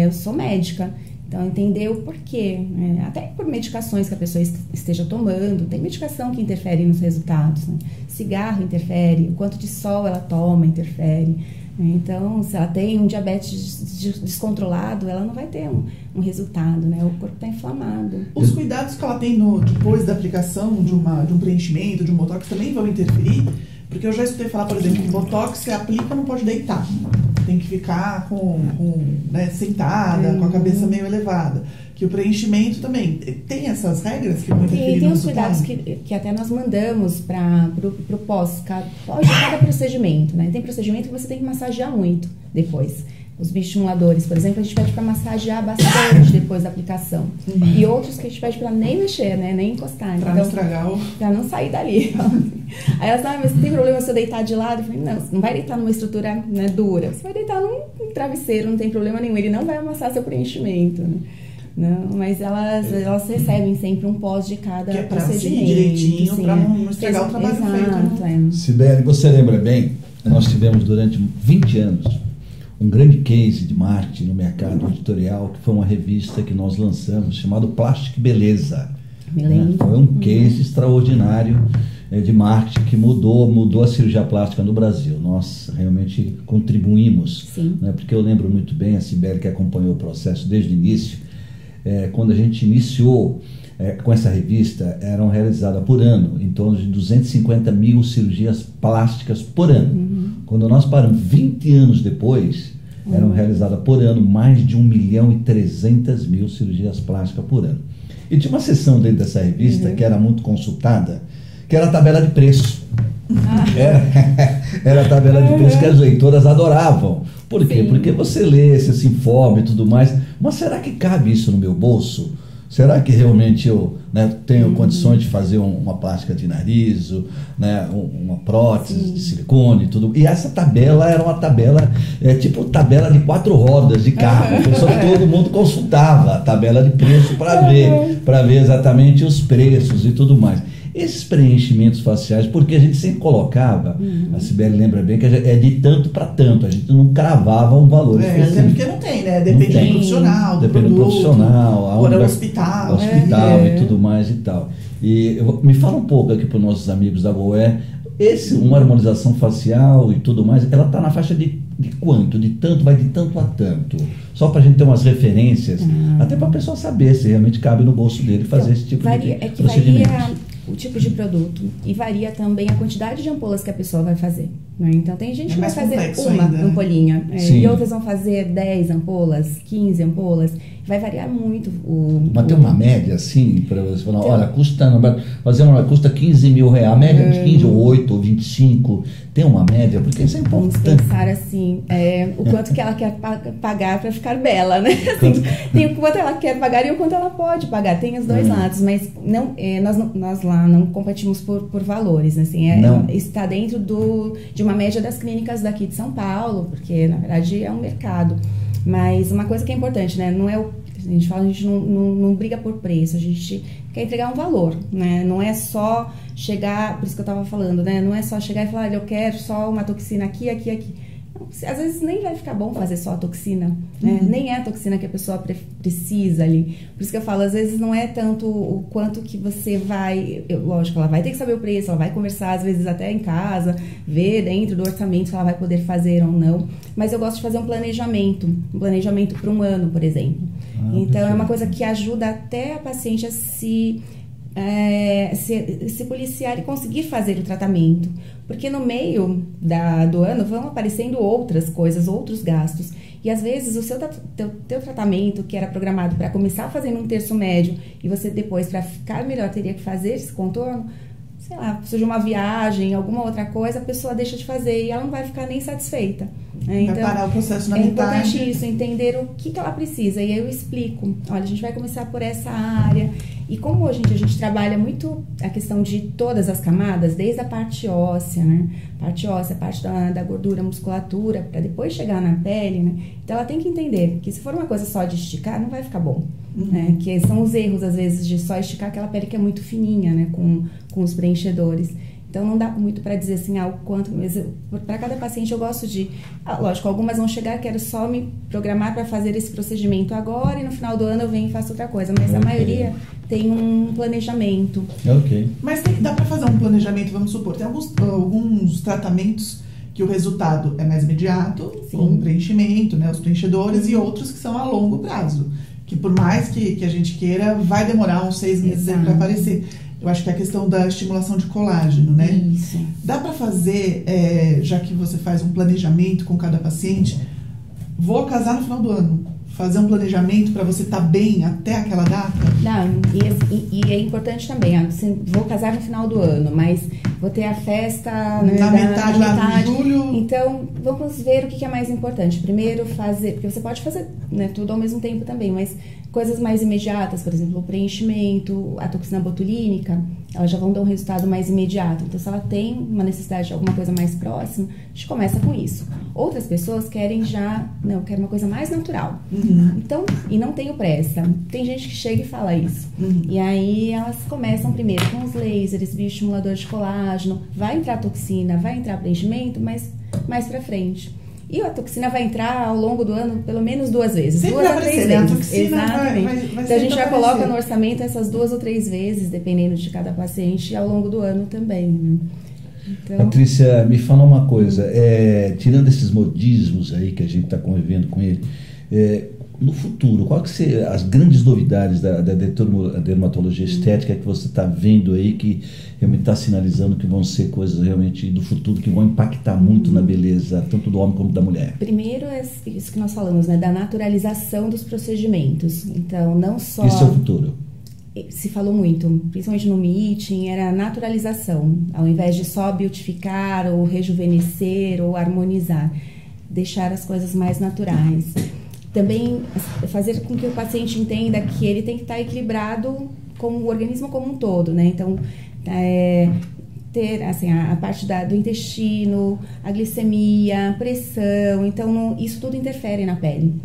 eu sou médica. Então, entender o porquê, né? Até por medicações que a pessoa esteja tomando, tem medicação que interfere nos resultados, né? Cigarro interfere, o quanto de sol ela toma interfere. Então, se ela tem um diabetes descontrolado, ela não vai ter um resultado, né? O corpo está inflamado. Os cuidados que ela tem depois da aplicação de um preenchimento, de um botox, também vão interferir? Porque eu já escutei falar, por exemplo, que botox você aplica, não pode deitar. Tem que ficar né, sentada, com a cabeça meio elevada. Que o preenchimento também tem essas regras que vão interferir tem no os cuidados que até nós mandamos para o pós de cada procedimento, né? Tem procedimento que você tem que massagear muito depois. Os bioestimuladores, por exemplo, a gente pede para massagear bastante depois da aplicação. E outros que a gente pede para nem mexer, né? Nem encostar. Para não estragar para não sair dali. Aí elas falam, mas tem problema se eu deitar de lado? Eu falei, não, você não vai deitar numa estrutura, né, dura. Você vai deitar num travesseiro, não tem problema nenhum. Ele não vai amassar seu preenchimento, né? Não, mas elas recebem sempre um pós de cada que é pra procedimento. Direitinho, para não estragar o trabalho feito. Né? Sibeli, você lembra bem, nós tivemos durante 20 anos um grande case de marketing no mercado editorial, que foi uma revista que nós lançamos, chamado Plástica e Beleza. Né? Foi um case extraordinário de marketing que mudou a cirurgia plástica no Brasil. Nós realmente contribuímos, né? Porque eu lembro muito bem, a Sibeli que acompanhou o processo desde o início, quando a gente iniciou com essa revista, eram realizadas por ano em torno de 250 mil cirurgias plásticas por ano. Quando nós paramos 20 anos depois, eram realizadas por ano mais de 1.300.000 cirurgias plásticas por ano. E tinha uma seção dentro dessa revista que era muito consultada, que era a tabela de preço. Era a tabela de preço que as leitoras adoravam. Por quê? Porque você lê, você se informa e tudo mais. Mas será que cabe isso no meu bolso? Será que realmente eu, né, tenho condições de fazer uma plástica de nariz, né, uma prótese de silicone e tudo? E essa tabela era uma tabela, tipo tabela de 4 rodas de carro. Todo mundo consultava a tabela de preço para ver exatamente os preços e tudo mais. Esses preenchimentos faciais, porque a gente sempre colocava, a Sibeli lembra bem, que é de tanto para tanto, a gente não cravava um valor específico. Até porque não tem, né? Depende do profissional, do produto, do profissional, do hospital. E tudo mais e tal. E me fala um pouco aqui para os nossos amigos da Goé, uma harmonização facial e tudo mais, ela está na faixa de quanto? De tanto, vai de tanto a tanto? Só para a gente ter umas referências, até para a pessoa saber se realmente cabe no bolso dele fazer esse tipo de procedimento. Varia o tipo de produto e varia também a quantidade de ampolas que a pessoa vai fazer, né? Então tem gente que vai fazer uma ampolinha, e outras vão fazer 10 ampolas, 15 ampolas, vai variar muito. Mas tem uma média assim, para você falar, olha, custa 15 mil reais, a média de 15 ou 8 ou 25, tem uma média, porque isso é importante. Vamos pensar assim, o quanto que ela quer pagar para ficar bela, né? Assim, tem o quanto ela quer pagar e o quanto ela pode pagar, tem os dois lados, mas nós lá não competimos por valores, assim, está dentro de uma média das clínicas daqui de São Paulo, porque na verdade é um mercado. Mas uma coisa que é importante, né? Não é o a gente fala, a gente não briga por preço, a gente quer entregar um valor, né? Não é só chegar, por isso que eu estava falando, né? Não é só chegar e falar, olha, eu quero só uma toxina aqui. Não, às vezes nem vai ficar bom fazer só a toxina, né? Nem é a toxina que a pessoa precisa ali. Por isso que eu falo, às vezes não é tanto o quanto que você vai... Lógico, ela vai ter que saber o preço, ela vai conversar, às vezes até em casa, ver dentro do orçamento se ela vai poder fazer ou não. Mas eu gosto de fazer um planejamento para um ano, por exemplo. Então, é uma coisa que ajuda até a paciente a se policiar e conseguir fazer o tratamento. Porque no meio do ano vão aparecendo outras coisas, outros gastos. E às vezes o teu tratamento, que era programado para começar fazendo um terço médio, e você depois, para ficar melhor, teria que fazer esse contorno, sei lá, surge uma viagem, alguma outra coisa, a pessoa deixa de fazer e ela não vai ficar nem satisfeita. Então, vai parar o processo na metade. É importante isso, entender o que ela precisa. E aí eu explico, olha, a gente vai começar por essa área. E como hoje em dia a gente trabalha muito a questão de todas as camadas, desde a parte óssea, né? Parte óssea, parte da gordura, musculatura, para depois chegar na pele, né? Então ela tem que entender que se for uma coisa só de esticar, não vai ficar bom. Né? Que são os erros, às vezes, de só esticar aquela pele que é muito fininha, né? Com os preenchedores. Então, não dá muito para dizer assim, o quanto... Para cada paciente, eu gosto de... lógico, algumas vão chegar, quero só me programar para fazer esse procedimento agora e no final do ano eu venho e faço outra coisa. Mas a maioria tem um planejamento. Mas dá para fazer um planejamento, vamos supor. Tem alguns tratamentos que o resultado é mais imediato, com preenchimento, né, os preenchedores, e outros que são a longo prazo. Que por mais que a gente queira, vai demorar uns 6 meses para aparecer. Eu acho que é a questão da estimulação de colágeno, né? Isso. Dá para fazer, já que você faz um planejamento com cada paciente, vou casar no final do ano, fazer um planejamento para você estar bem até aquela data? Não, e é importante também, assim, vou casar no final do ano, mas vou ter a festa na metade, lá de julho. Então, vamos ver o que é mais importante. Primeiro fazer, porque você pode fazer, né, tudo ao mesmo tempo também, mas coisas mais imediatas, por exemplo, o preenchimento, a toxina botulínica, elas já vão dar um resultado mais imediato. Então, se ela tem uma necessidade de alguma coisa mais próxima, a gente começa com isso. Outras pessoas querem eu quero uma coisa mais natural. Então, e não tenho pressa. Tem gente que chega e fala isso. E aí, elas começam primeiro com os lasers, bioestimulador de colágeno, vai entrar toxina, vai entrar preenchimento, mas mais pra frente. E a toxina vai entrar ao longo do ano pelo menos 2 vezes. Sempre 2 a 3 vezes. A toxina exatamente. Vai então a gente já coloca no orçamento essas 2 ou 3 vezes, dependendo de cada paciente, ao longo do ano também. Né? Então... Patrícia, me fala uma coisa. Tirando esses modismos aí que a gente está convivendo com ele, no futuro, qual que seriam as grandes novidades da dermatologia estética que você está vendo aí, que realmente está sinalizando que vão ser coisas realmente do futuro, que vão impactar muito na beleza, tanto do homem como da mulher? Primeiro é isso que nós falamos, né, da naturalização dos procedimentos. Então, não só... Esse é o futuro. Se falou muito, principalmente no meeting, era naturalização. Ao invés de só beautificar, ou rejuvenescer, ou harmonizar. Deixar as coisas mais naturais. Também fazer com que o paciente entenda que ele tem que estar equilibrado com o organismo como um todo, né? Então, ter assim, a parte do intestino, a glicemia, a pressão, então isso tudo interfere na pele.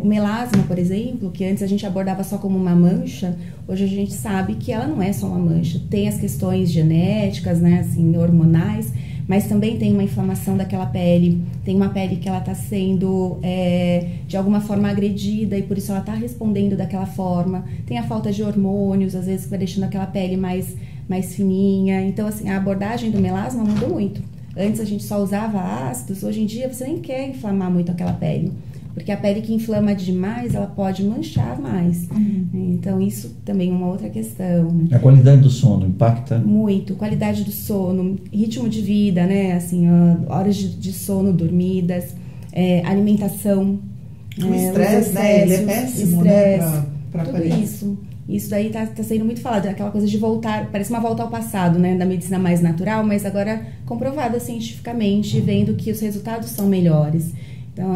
O melasma, por exemplo, que antes a gente abordava só como uma mancha, hoje a gente sabe que ela não é só uma mancha. Tem as questões genéticas, né, assim, hormonais, mas também tem uma inflamação daquela pele, tem uma pele que ela está sendo de alguma forma agredida e por isso ela está respondendo daquela forma. Tem a falta de hormônios, às vezes que vai deixando aquela pele mais fininha. Então, assim, a abordagem do melasma mudou muito. Antes a gente só usava ácidos, hoje em dia você nem quer inflamar muito aquela pele. Porque a pele que inflama demais, ela pode manchar mais. Então, isso também é uma outra questão. Né? A qualidade do sono impacta? Muito. Qualidade do sono, ritmo de vida, né? Assim, horas de sono dormidas, alimentação. O estresse, né? Ele é péssimo, né? Pra tudo aparência. isso. Isso daí tá sendo muito falado, aquela coisa de voltar, parece uma volta ao passado, né, da medicina mais natural, mas agora comprovada cientificamente, vendo que os resultados são melhores. Então,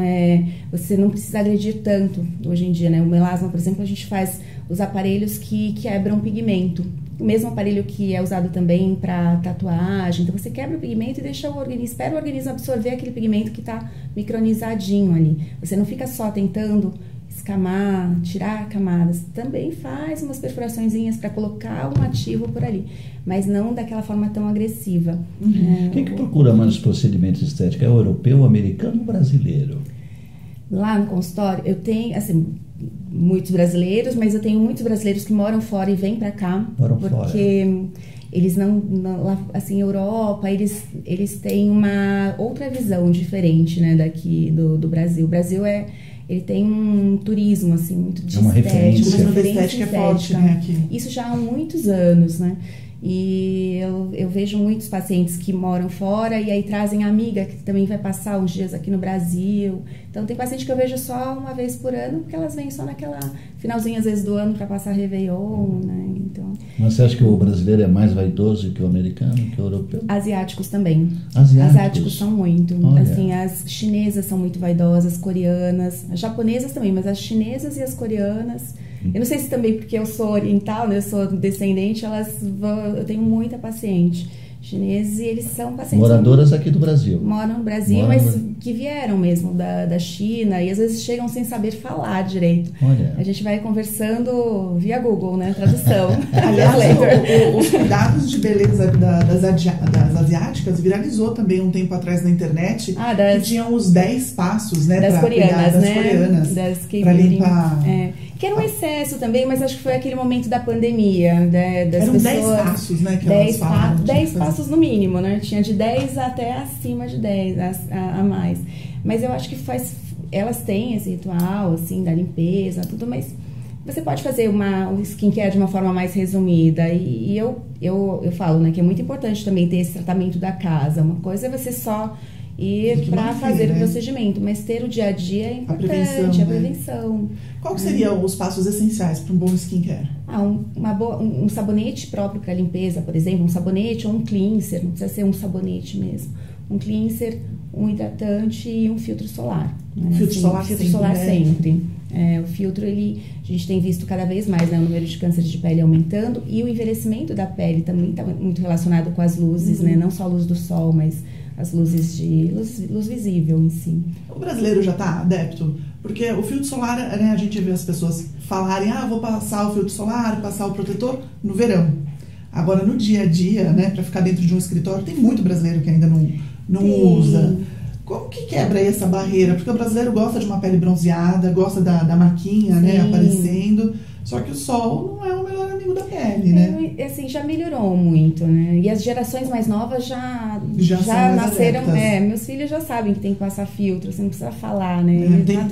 você não precisa agredir tanto hoje em dia, né? O melasma, por exemplo, a gente faz os aparelhos que quebram pigmento. O mesmo aparelho que é usado também para tatuagem. Então, você quebra o pigmento e deixa espera o organismo absorver aquele pigmento que está micronizadinho ali. Você não fica só tentando escamar, tirar camadas. Também faz umas perfuraçõezinhas para colocar um ativo por ali, mas não daquela forma tão agressiva. Quem que procura mais os procedimentos estéticos? É o europeu, o americano ou o brasileiro? Lá no consultório, eu tenho, assim, muitos brasileiros, mas eu tenho muitos brasileiros que moram fora e vêm para cá. Porque eles não lá, assim, Europa, eles têm uma outra visão diferente, né, daqui do Brasil. O Brasil ele tem um turismo, assim, muito de estética. Uma referência estética é forte, né, aqui. Isso já há muitos anos, né? E eu vejo muitos pacientes que moram fora e aí trazem a amiga que também vai passar uns dias aqui no Brasil. Então tem paciente que eu vejo só uma vez por ano, porque elas vêm só naquela finalzinho às vezes do ano para passar Réveillon, né? Então, mas você acha que o brasileiro é mais vaidoso que o americano, que o europeu? Asiáticos também. Asiáticos são muito. Olha. Assim, as chinesas são muito vaidosas, coreanas, as japonesas também, mas as chinesas e as coreanas. Eu não sei se também porque eu sou oriental, né? Eu sou descendente, eu tenho muita paciente chineses e eles são pacientes... Moradoras aqui do Brasil. Moram no Brasil, mas que vieram mesmo da China e às vezes chegam sem saber falar direito. Olha. A gente vai conversando via Google, né? Tradução. Aliás, os cuidados de beleza das asiáticas viralizou também um tempo atrás na internet, que tinham os 10 passos, né? Das coreanas, das coreanas, para limpar... Que era um excesso também, mas acho que foi aquele momento da pandemia, né, das eram pessoas... 10 passos, né, que elas falam. 10 passos no mínimo, né? Tinha de 10 até acima de 10 a mais. Mas eu acho que elas têm esse ritual, assim, da limpeza, tudo, mas você pode fazer um skincare de uma forma mais resumida. E eu falo, né, que é muito importante também ter esse tratamento da casa. Uma coisa é você só ir para fazer o procedimento, mas ter o dia a dia é importante, a prevenção. Qual que seriam os passos essenciais para um bom skincare? Um sabonete próprio para limpeza, por exemplo, um sabonete ou um cleanser, não precisa ser um sabonete mesmo. Um cleanser, um hidratante e um filtro solar. Né? Filtro solar sempre. O filtro, a gente tem visto cada vez mais, né, o número de cânceres de pele aumentando e o envelhecimento da pele também está muito relacionado com as luzes, né? Não só a luz do sol, mas as luzes luz visível em si. O brasileiro já está adepto? Porque o filtro solar, né, a gente vê as pessoas falarem, vou passar o filtro solar, passar o protetor no verão. Agora, no dia a dia, né, para ficar dentro de um escritório, tem muito brasileiro que ainda não usa. Como que quebra essa barreira? Porque o brasileiro gosta de uma pele bronzeada, gosta da marquinha, né, aparecendo. Só que o sol não é o melhor amigo da pele, né? Assim, já melhorou muito, né? E as gerações mais novas já nasceram... meus filhos já sabem que tem que passar filtro, você não precisa falar, né?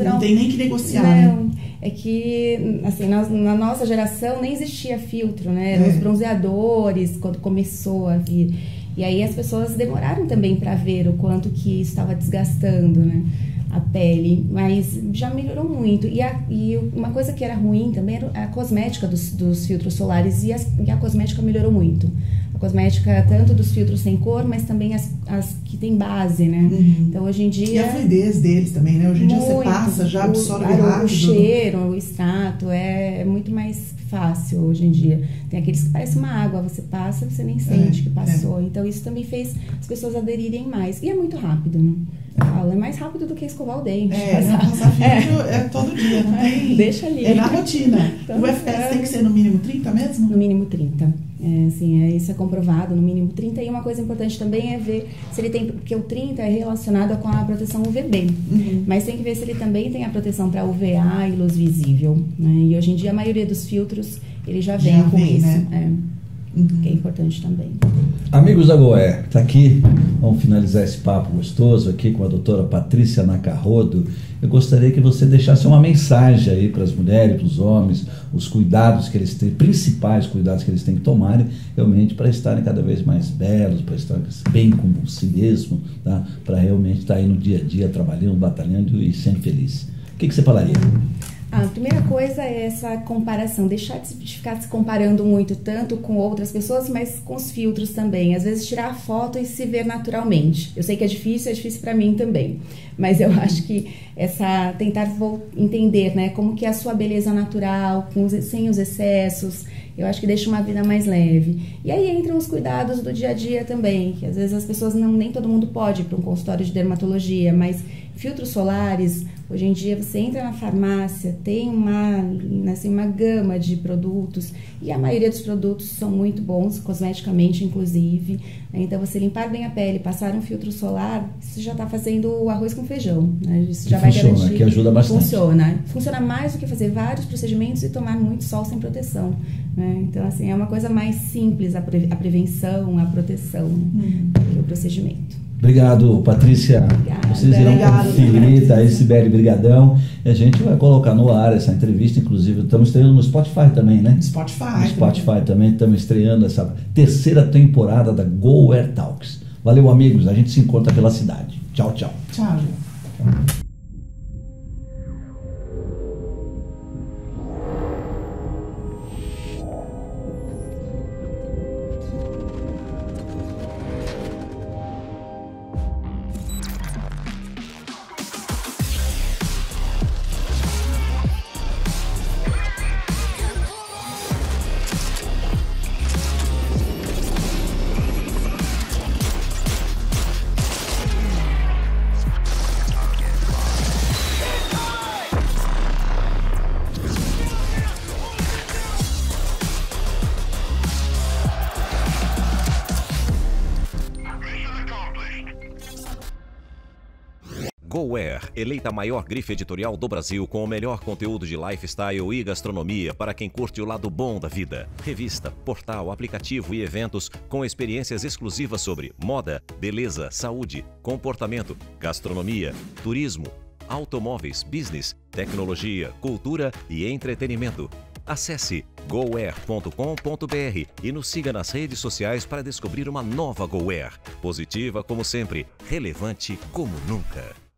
Não tem nem que negociar, não, né? É que, assim, na nossa geração nem existia filtro, né? Eram os bronzeadores, quando começou a vir. E aí as pessoas demoraram também para ver o quanto que isso estava desgastando, né, a pele, mas já melhorou muito. E uma coisa que era ruim também era a cosmética dos filtros solares, e a cosmética melhorou muito. A cosmética, tanto dos filtros sem cor, mas também as que tem base, né? Então, hoje em dia... E a fluidez deles também, né? Hoje em dia você passa, já absorve rápido. O cheiro, o extrato, é muito mais fácil hoje em dia. Tem aqueles que parecem uma água, você passa, você nem sente que passou. Então, isso também fez as pessoas aderirem mais. E é muito rápido, né? É mais rápido do que escovar o dente. Passar filtro todo dia, não tem? Deixa ali. É na rotina. Então, o FPS tem que ser no mínimo 30 mesmo? No mínimo 30. Isso é comprovado, no mínimo 30. E uma coisa importante também é ver se ele tem, porque o 30 é relacionado com a proteção UVB. Mas tem que ver se ele também tem a proteção para UVA e luz visível, né? E hoje em dia a maioria dos filtros, ele já vem com isso. Né? Que é importante também. Amigos da Goé, tá aqui, vamos finalizar esse papo gostoso aqui com a doutora Patrícia Nacarrodo. Eu gostaria que você deixasse uma mensagem aí para as mulheres, para os homens, os cuidados que eles têm, principais cuidados que eles têm que tomarem, realmente para estarem cada vez mais belos, para estarem bem com si mesmo, tá? Para realmente estar aí no dia a dia, trabalhando, batalhando e sendo feliz. O que você falaria? A primeira coisa é essa comparação, deixar de ficar se comparando muito, tanto com outras pessoas, mas com os filtros também. Às vezes tirar a foto e se ver naturalmente. Eu sei que é difícil para mim também, mas eu acho que tentar entender, né, como que é a sua beleza natural, sem os excessos, eu acho que deixa uma vida mais leve. E aí entram os cuidados do dia a dia também, que às vezes as pessoas nem todo mundo pode ir para um consultório de dermatologia, mas filtros solares, hoje em dia você entra na farmácia, tem uma gama de produtos, e a maioria dos produtos são muito bons, cosmeticamente inclusive. Então você limpar bem a pele, passar um filtro solar, você já está fazendo o arroz com feijão, né? Isso já vai garantir que ajuda bastante. Funciona mais do que fazer vários procedimentos e tomar muito sol sem proteção, né? Então assim, é uma coisa mais simples a prevenção, a proteção, do que o procedimento. Obrigado, Patrícia. Obrigada. Vocês irão conferir, tá? Sibeli, brigadão. E a gente vai colocar no ar essa entrevista, inclusive estamos estreando no Spotify também, né? No Spotify também estamos estreando essa terceira temporada da Go Air Talks. Valeu, amigos. A gente se encontra pela cidade. Tchau, tchau. Tchau. Go Air, eleita a maior grife editorial do Brasil com o melhor conteúdo de lifestyle e gastronomia para quem curte o lado bom da vida. Revista, portal, aplicativo e eventos com experiências exclusivas sobre moda, beleza, saúde, comportamento, gastronomia, turismo, automóveis, business, tecnologia, cultura e entretenimento. Acesse goair.com.br e nos siga nas redes sociais para descobrir uma nova Go Air. Positiva como sempre, relevante como nunca.